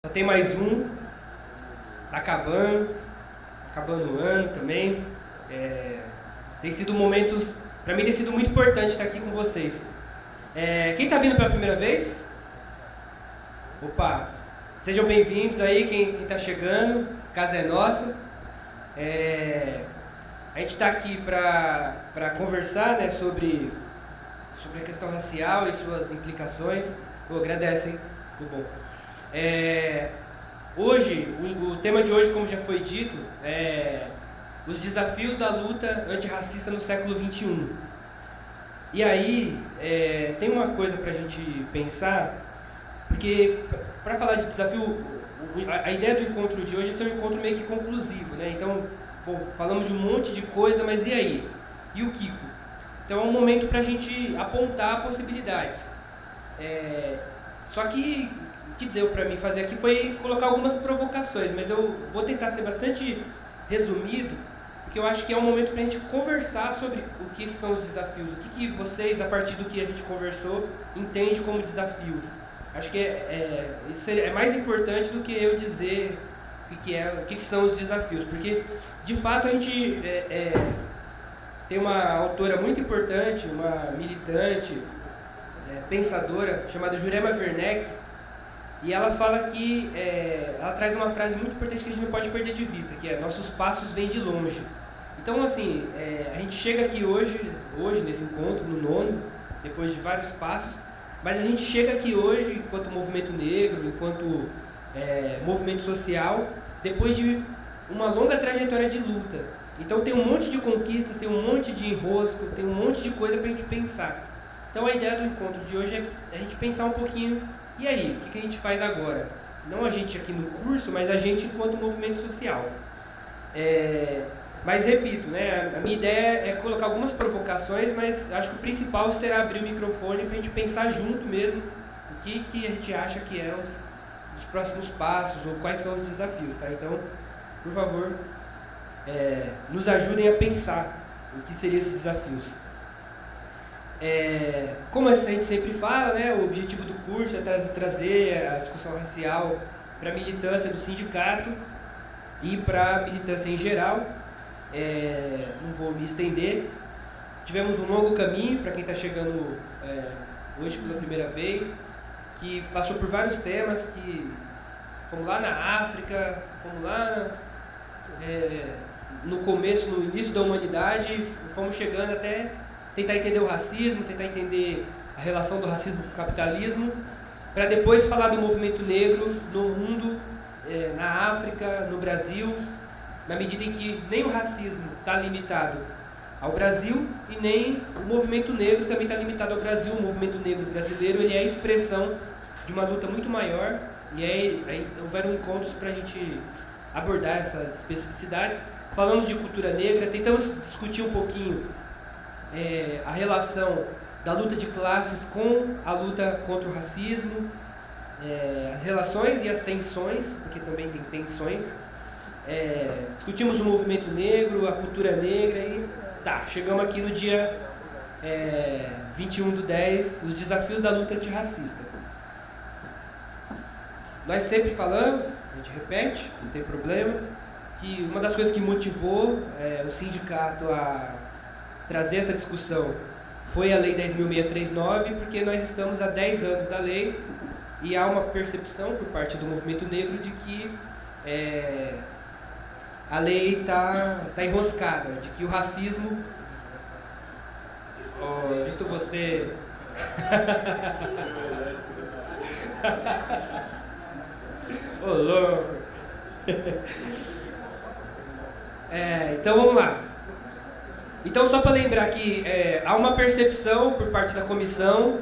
Só tem mais um, tá acabando o ano também. Tem sido momentos, para mim tem sido muito importante estar aqui com vocês. Quem está vindo pela primeira vez? Opa, sejam bem-vindos aí, quem está chegando, a casa é nossa. A gente está aqui para conversar, né, sobre a questão racial e suas implicações. Agradece, hein? Muito bom. Hoje, o tema de hoje, como já foi dito, é os desafios da luta antirracista no século XXI. E aí, tem uma coisa para a gente pensar, porque para falar de desafio, a ideia do encontro de hoje é ser um encontro meio que conclusivo, né? Então, falamos de um monte de coisa, mas e aí? E o Kiko? Então é um momento para a gente apontar possibilidades. Só que o que deu para mim fazer aqui foi colocar algumas provocações, mas eu vou tentar ser bastante resumido, porque eu acho que é um momento para a gente conversar sobre o que são os desafios, o que vocês, a partir do que a gente conversou, entendem como desafios. Acho que isso é mais importante do que eu dizer o que são os desafios, porque de fato a gente tem uma autora muito importante, uma militante, pensadora, chamada Jurema Werneck, e ela fala que, ela traz uma frase muito importante que a gente não pode perder de vista, que é: nossos passos vêm de longe. Então, assim, a gente chega aqui hoje nesse encontro, no nono, depois de vários passos, mas a gente chega aqui hoje, enquanto movimento negro, enquanto movimento social, depois de uma longa trajetória de luta. Então tem um monte de conquistas, tem um monte de enrosco, tem um monte de coisa para a gente pensar. Então a ideia do encontro de hoje é a gente pensar um pouquinho, e aí, o que a gente faz agora? Não a gente aqui no curso, mas a gente enquanto movimento social. Mas repito, né, a minha ideia é colocar algumas provocações, mas acho que o principal será abrir o microfone para a gente pensar junto mesmo o que a gente acha que os próximos passos, ou quais são os desafios, tá? Então, por favor, nos ajudem a pensar o que seriam esses desafios. Como a gente sempre fala, né, o objetivo do curso é trazer a discussão racial para a militância do sindicato e para a militância em geral. Não vou me estender. Tivemos um longo caminho para quem está chegando hoje pela primeira vez, que passou por vários temas, que fomos lá na África, fomos lá no começo, no início da humanidade, fomos chegando até tentar entender o racismo, tentar entender a relação do racismo com o capitalismo, para depois falar do movimento negro no mundo, na África, no Brasil, na medida em que nem o racismo está limitado ao Brasil e nem o movimento negro também está limitado ao Brasil. O movimento negro brasileiro ele é a expressão de uma luta muito maior, e aí houveram encontros para a gente abordar essas especificidades. Falamos de cultura negra, tentamos discutir um pouquinho a relação da luta de classes com a luta contra o racismo, as relações e as tensões, porque também tem tensões. Discutimos o movimento negro, a cultura negra e chegamos aqui no dia 21/10, os desafios da luta antirracista. Nós sempre falamos, a gente repete, não tem problema, que uma das coisas que motivou o sindicato a trazer essa discussão foi a Lei 10.639, porque nós estamos há 10 anos da lei e há uma percepção por parte do movimento negro de que a lei está enroscada, de que o racismo... visto você... Ô, louco! Então vamos lá. Então, só para lembrar que há uma percepção por parte da Comissão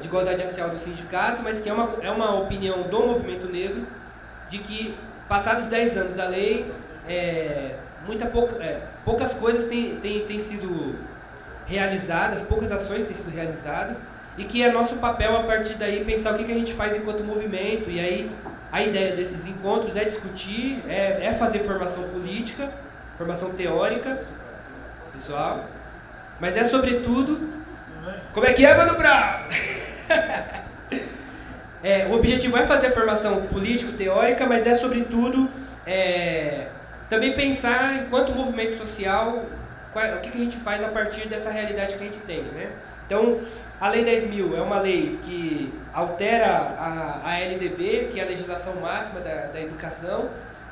de Igualdade Racial do Sindicato, mas que é uma opinião do movimento negro, de que, passados 10 anos da lei, poucas coisas têm sido realizadas, poucas ações têm sido realizadas, e que é nosso papel, a partir daí, pensar o que a gente faz enquanto movimento. E aí, a ideia desses encontros é discutir, fazer formação política, formação teórica, pessoal, mas sobretudo... Como é que é, Mano Brown? O objetivo é fazer a formação político-teórica, mas é, sobretudo, também pensar, enquanto movimento social, o que a gente faz a partir dessa realidade que a gente tem, né? Então, a Lei 10.000 é uma lei que altera a LDB, que é a legislação máxima da educação,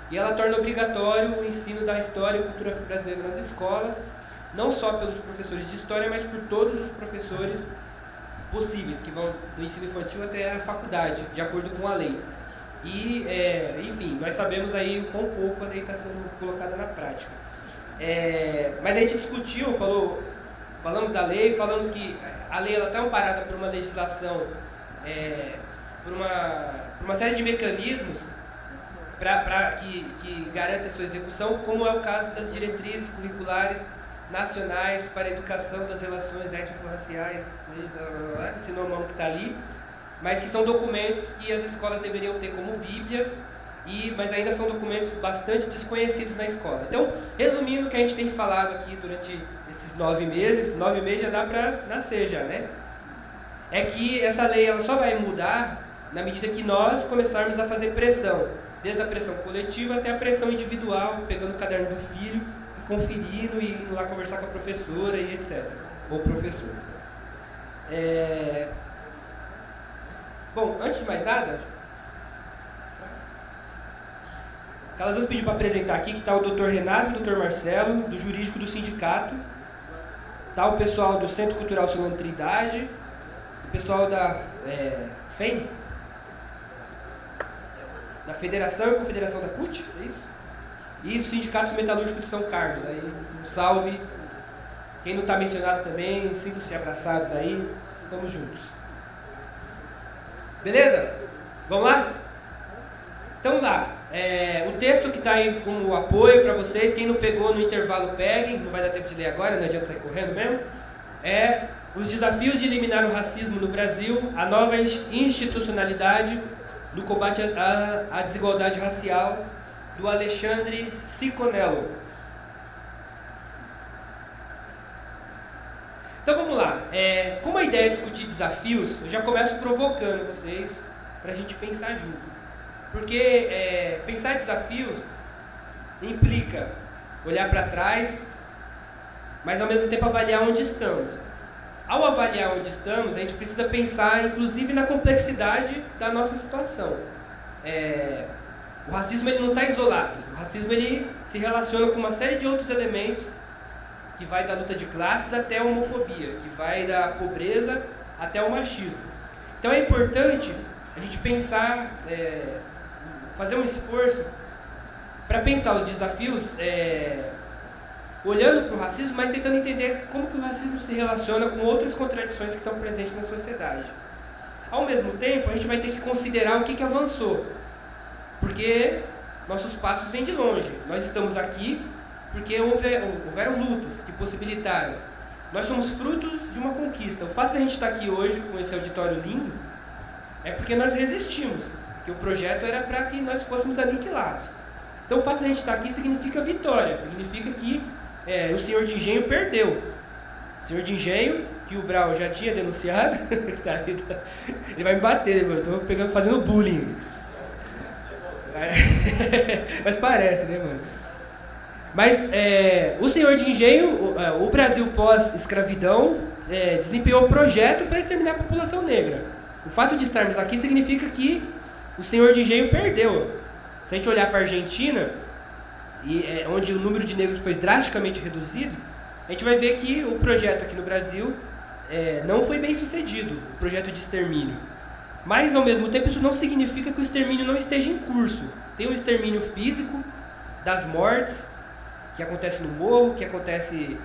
e ela torna obrigatório o ensino da história e cultura brasileira nas escolas, não só pelos professores de história, mas por todos os professores possíveis, que vão do ensino infantil até a faculdade, de acordo com a lei. E, enfim, nós sabemos aí o quão pouco a lei está sendo colocada na prática. Mas a gente discutiu, falamos da lei, falamos que a lei está amparada por uma legislação, por uma série de mecanismos que garanta a sua execução, como é o caso das diretrizes curriculares nacionais para a educação das relações étnico-raciais, esse normão que está ali, mas que são documentos que as escolas deveriam ter como Bíblia, mas ainda são documentos bastante desconhecidos na escola. Então, resumindo o que a gente tem falado aqui durante esses 9 meses já dá para nascer já, né? É que essa lei ela só vai mudar na medida que nós começarmos a fazer pressão, desde a pressão coletiva até a pressão individual, pegando o caderno do filho, conferindo e indo lá conversar com a professora e etc. Ou professor. Bom, antes de mais nada, Calazans pediu para apresentar aqui que está o Dr. Renato e o Dr. Marcelo, do jurídico do sindicato, está o pessoal do Centro Cultural Solano Trindade, o pessoal da FEM, da Federação e Confederação da CUT, é isso? E do Sindicato Metalúrgico de São Carlos. Aí, um salve. Quem não está mencionado também, sintam-se abraçados aí, estamos juntos. Beleza? Vamos lá? Então lá, o texto que está aí como apoio para vocês, quem não pegou no intervalo pegue, não vai dar tempo de ler agora, não adianta sair correndo mesmo. Os desafios de eliminar o racismo no Brasil, a nova institucionalidade do combate à desigualdade racial, do Alexandre Ciconello. Então vamos lá, como a ideia é discutir desafios, eu já começo provocando vocês para a gente pensar junto. Porque pensar desafios implica olhar para trás, mas ao mesmo tempo avaliar onde estamos. Ao avaliar onde estamos, a gente precisa pensar inclusive na complexidade da nossa situação. O racismo ele não está isolado, o racismo ele se relaciona com uma série de outros elementos, que vai da luta de classes até a homofobia, que vai da pobreza até o machismo. Então é importante a gente pensar, fazer um esforço para pensar os desafios, olhando para o racismo, mas tentando entender como que o racismo se relaciona com outras contradições que estão presentes na sociedade. Ao mesmo tempo, a gente vai ter que considerar o que avançou, porque nossos passos vêm de longe. Nós estamos aqui porque houveram lutas que possibilitaram. Nós somos frutos de uma conquista. O fato de a gente estar aqui hoje com esse auditório lindo é porque nós resistimos, que o projeto era para que nós fôssemos aniquilados. Então o fato de a gente estar aqui significa vitória, significa que o senhor de engenho perdeu. O senhor de engenho, que o Brau já tinha denunciado, ele vai me bater, eu estou fazendo bullying. Mas parece, né, mano? Mas o senhor de engenho, o Brasil pós-escravidão, desempenhou um projeto para exterminar a população negra. O fato de estarmos aqui significa que o senhor de engenho perdeu. Se a gente olhar para a Argentina, onde o número de negros foi drasticamente reduzido, a gente vai ver que o projeto aqui no Brasil não foi bem sucedido, o projeto de extermínio. Mas, ao mesmo tempo, isso não significa que o extermínio não esteja em curso. Tem um extermínio físico das mortes, que acontece no morro, que acontece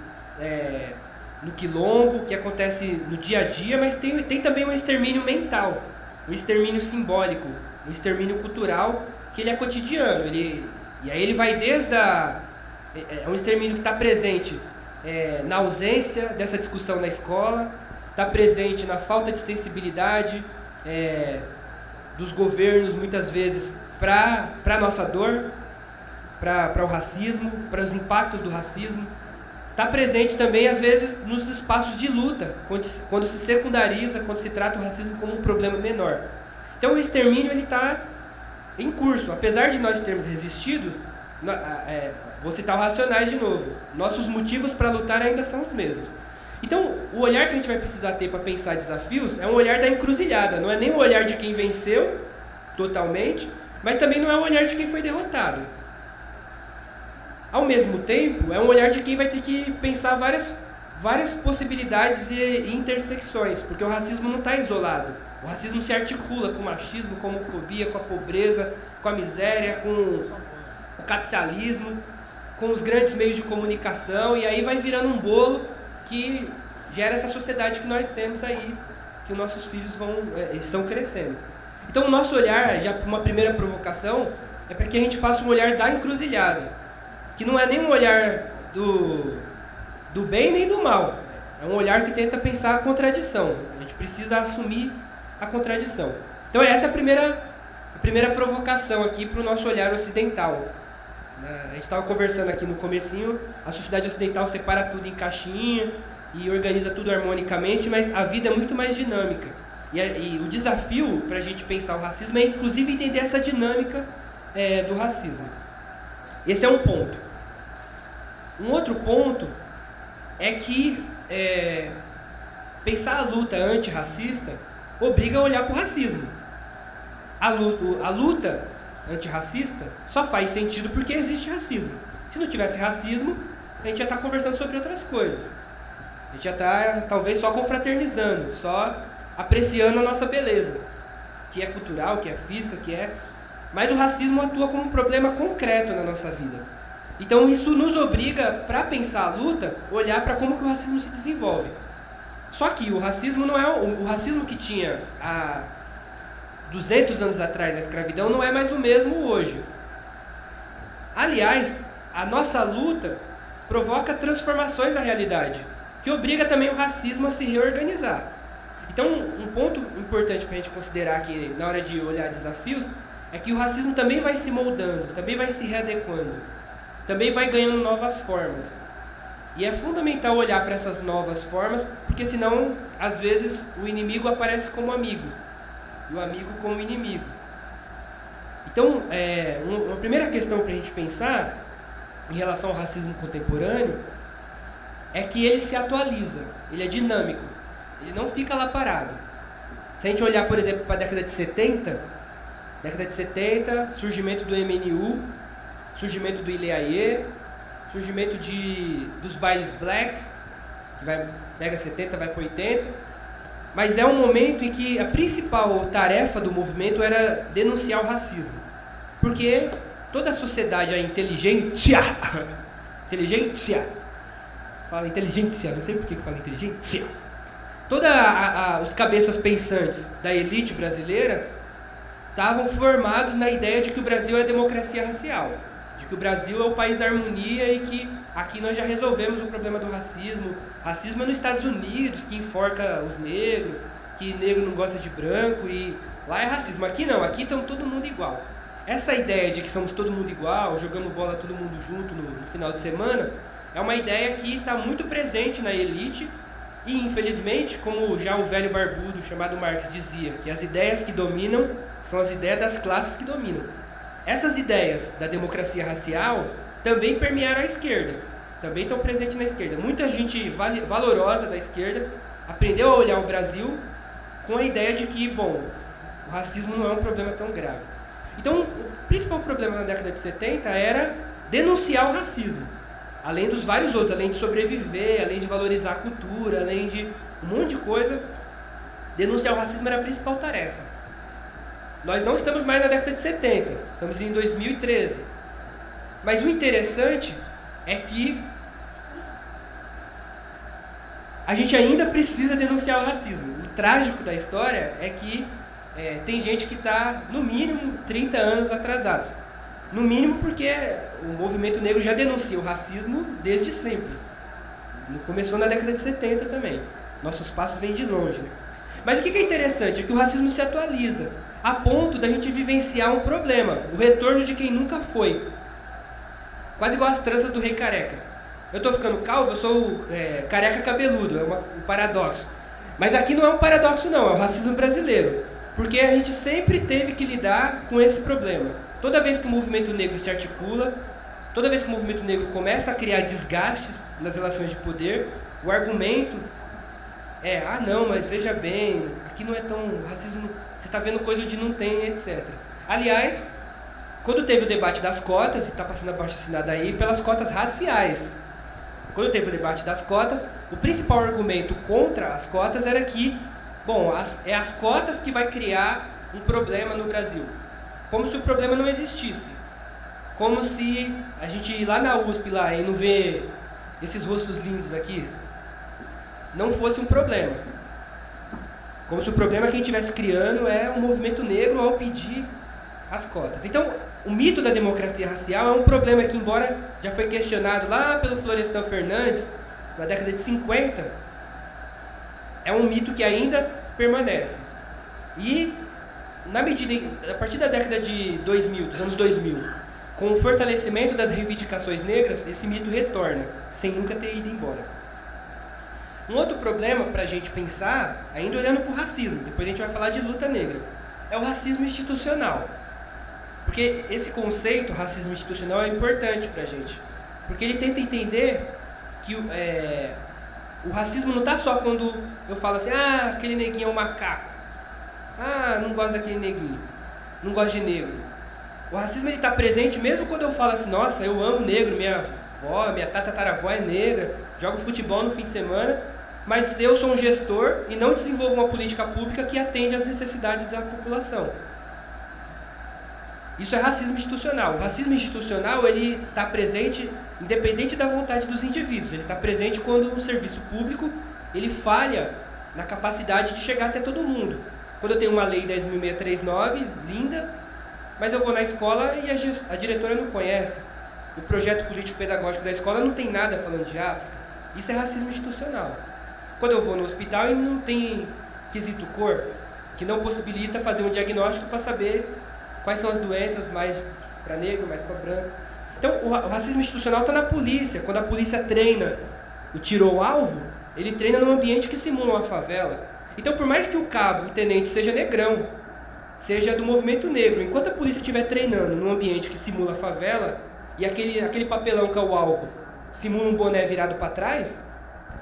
no quilombo, que acontece no dia a dia, mas tem também um extermínio mental, um extermínio simbólico, um extermínio cultural, que ele é cotidiano. E aí ele vai desde um extermínio que está presente na ausência dessa discussão na escola, está presente na falta de sensibilidade dos governos, muitas vezes, para a nossa dor, para o racismo, para os impactos do racismo. Está presente também, às vezes, nos espaços de luta, quando se secundariza, quando se trata o racismo como um problema menor. Então o extermínio está em curso. Apesar de nós termos resistido, vou citar o Racionais de novo, nossos motivos para lutar ainda são os mesmos. Então, o olhar que a gente vai precisar ter para pensar desafios é um olhar da encruzilhada, não é nem o olhar de quem venceu totalmente, mas também não é o olhar de quem foi derrotado. Ao mesmo tempo, é um olhar de quem vai ter que pensar várias possibilidades e intersecções, porque o racismo não está isolado. O racismo se articula com o machismo, com a homofobia, com a pobreza, com a miséria, com o capitalismo, com os grandes meios de comunicação, e aí vai virando um bolo que gera essa sociedade que nós temos aí, que os nossos filhos estão crescendo. Então o nosso olhar, já uma primeira provocação, é para que a gente faça um olhar da encruzilhada, que não é nem um olhar do bem nem do mal, é um olhar que tenta pensar a contradição. A gente precisa assumir a contradição. Então essa é a primeira provocação aqui para o nosso olhar ocidental. A gente estava conversando aqui no comecinho, a sociedade ocidental separa tudo em caixinha e organiza tudo harmonicamente, mas a vida é muito mais dinâmica. E o desafio para a gente pensar o racismo é inclusive entender essa dinâmica do racismo. Esse é um ponto. Um outro ponto é que pensar a luta antirracista obriga a olhar para o racismo. A luta antirracista só faz sentido porque existe racismo. Se não tivesse racismo, a gente já está conversando sobre outras coisas. A gente já está, talvez, só confraternizando, só apreciando a nossa beleza, que é cultural, que é física, Mas o racismo atua como um problema concreto na nossa vida. Então isso nos obriga, para pensar a luta, olhar para como que o racismo se desenvolve. Só que o racismo não é o racismo que tinha há 200 anos atrás na escravidão, não é mais o mesmo hoje. Aliás, a nossa luta provoca transformações na realidade, que obriga também o racismo a se reorganizar. Então, um ponto importante para a gente considerar aqui na hora de olhar desafios é que o racismo também vai se moldando, também vai se readequando, também vai ganhando novas formas. E é fundamental olhar para essas novas formas, porque senão, às vezes, o inimigo aparece como amigo, e o amigo como inimigo. Então, uma primeira questão para a gente pensar em relação ao racismo contemporâneo é que ele se atualiza, ele é dinâmico, ele não fica lá parado. Se a gente olhar, por exemplo, para a década de 70, surgimento do MNU, surgimento do Ileaie, surgimento dos bailes blacks, que pega 70, vai para 80, mas é um momento em que a principal tarefa do movimento era denunciar o racismo. Porque toda a sociedade, a inteligência, fala inteligência, não sei por que fala inteligência, os cabeças pensantes da elite brasileira estavam formados na ideia de que o Brasil é a democracia racial, de que o Brasil é o país da harmonia e que aqui nós já resolvemos o problema do racismo. Racismo é nos Estados Unidos, que enforca os negros, que negro não gosta de branco, e lá é racismo. Aqui não, aqui estão todo mundo igual. Essa ideia de que somos todo mundo igual, jogamos bola todo mundo junto no final de semana, é uma ideia que está muito presente na elite e, infelizmente, como já o velho barbudo chamado Marx dizia, que as ideias que dominam são as ideias das classes que dominam. Essas ideias da democracia racial também permearam a esquerda, também estão presentes na esquerda. Muita gente valorosa da esquerda aprendeu a olhar o Brasil com a ideia de que, bom, o racismo não é um problema tão grave. Então, o principal problema na década de 70 era denunciar o racismo, além dos vários outros, além de sobreviver, além de valorizar a cultura, além de um monte de coisa, denunciar o racismo era a principal tarefa. Nós não estamos mais na década de 70, estamos em 2013. Mas o interessante é que a gente ainda precisa denunciar o racismo. O trágico da história é que tem gente que está, no mínimo, 30 anos atrasados. No mínimo porque o movimento negro já denuncia o racismo desde sempre. Começou na década de 70 também. Nossos passos vêm de longe, né? Mas o que é interessante é que o racismo se atualiza, a ponto da gente vivenciar um problema, o retorno de quem nunca foi. Quase igual as tranças do rei careca. Eu estou ficando calvo, eu sou careca cabeludo, é um paradoxo. Mas aqui não é um paradoxo não, é o racismo brasileiro. Porque a gente sempre teve que lidar com esse problema. Toda vez que o movimento negro se articula, toda vez que o movimento negro começa a criar desgastes nas relações de poder, o argumento é, ah não, mas veja bem, aqui não é tão racismo, você está vendo coisa onde não tem, etc. Aliás, quando teve o debate das cotas, e está passando abaixo assinada aí, pelas cotas raciais. Quando teve o debate das cotas, o principal argumento contra as cotas era que, bom, é as cotas que vai criar um problema no Brasil. Como se o problema não existisse. Como se a gente ir lá na USP lá, e não ver esses rostos lindos aqui, não fosse um problema. Como se o problema que a gente estivesse criando é o movimento negro ao pedir as cotas. Então, o mito da democracia racial é um problema que, embora já foi questionado lá pelo Florestan Fernandes, na década de 50, é um mito que ainda permanece. E, a partir da década de 2000, dos anos 2000, com o fortalecimento das reivindicações negras, esse mito retorna, sem nunca ter ido embora. Um outro problema para a gente pensar, ainda olhando para o racismo, depois a gente vai falar de luta negra, é o racismo institucional. Porque esse conceito, racismo institucional, é importante para a gente. Porque ele tenta entender que o racismo não está só quando eu falo assim, ah, aquele neguinho é um macaco. Ah, não gosto daquele neguinho. Não gosto de negro. O racismo está presente mesmo quando eu falo assim, nossa, eu amo negro, minha avó, minha tataravó é negra, jogo futebol no fim de semana, mas eu sou um gestor e não desenvolvo uma política pública que atende às necessidades da população. Isso é racismo institucional. O racismo institucional ele está presente independente da vontade dos indivíduos. Ele está presente quando o serviço público ele falha na capacidade de chegar até todo mundo. Quando eu tenho uma lei 10.639, linda, mas eu vou na escola e a diretora não conhece. O projeto político-pedagógico da escola não tem nada falando de África. Isso é racismo institucional. Quando eu vou no hospital e não tem quesito cor, que não possibilita fazer um diagnóstico para saber quais são as doenças mais para negro, mais para branco. Então, o racismo institucional está na polícia. Quando a polícia treina o tiro ao alvo, ele treina num ambiente que simula uma favela. Então, por mais que o cabo, o tenente, seja negrão, seja do movimento negro, enquanto a polícia estiver treinando num ambiente que simula a favela, e aquele papelão que é o alvo simula um boné virado para trás,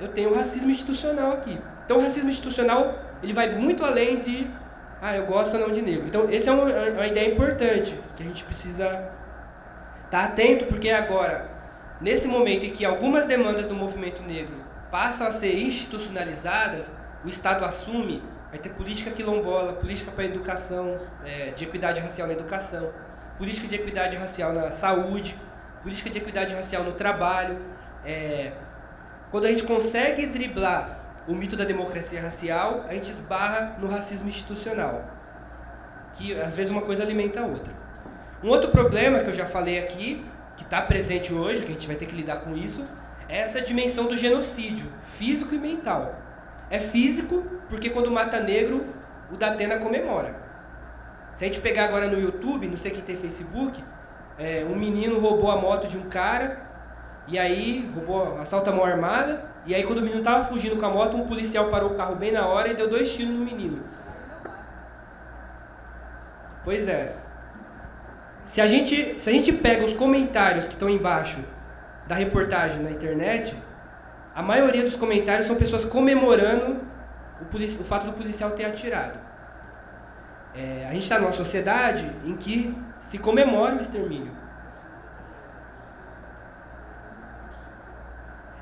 eu tenho o racismo institucional aqui. Então, o racismo institucional ele vai muito além de eu gosto ou não de negro. Então, essa é uma ideia importante, que a gente precisa estar atento, porque agora, nesse momento em que algumas demandas do movimento negro passam a ser institucionalizadas, o Estado assume, vai ter política quilombola, política para a educação, de equidade racial na educação, política de equidade racial na saúde, política de equidade racial no trabalho. Quando a gente consegue driblar o mito da democracia racial, a gente esbarra no racismo institucional, que às vezes uma coisa alimenta a outra. Um outro problema que eu já falei aqui, que está presente hoje, que a gente vai ter que lidar com isso, é essa dimensão do genocídio, físico e mental. É físico, porque quando mata negro, o Datena comemora. Se a gente pegar agora no YouTube, não sei quem tem Facebook, um menino roubou a moto de um cara, e aí assalta a mão armada, e aí quando o menino estava fugindo com a moto, um policial parou o carro bem na hora e deu 2 tiros no menino. Pois é. Se a gente pega os comentários que estão embaixo da reportagem na internet, a maioria dos comentários são pessoas comemorando o fato do policial ter atirado. A gente está numa sociedade em que se comemora o extermínio.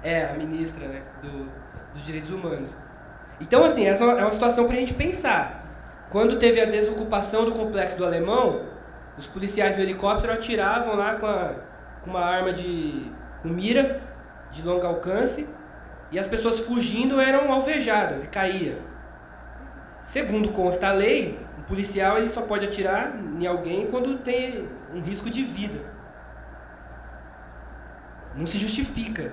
A ministra, né, dos Direitos Humanos. Então, assim, essa é uma situação para a gente pensar. Quando teve a desocupação do Complexo do Alemão, os policiais no helicóptero atiravam lá com uma arma com mira de longo alcance, e as pessoas fugindo eram alvejadas e caíam. Segundo consta a lei, o policial ele só pode atirar em alguém quando tem um risco de vida. Não se justifica.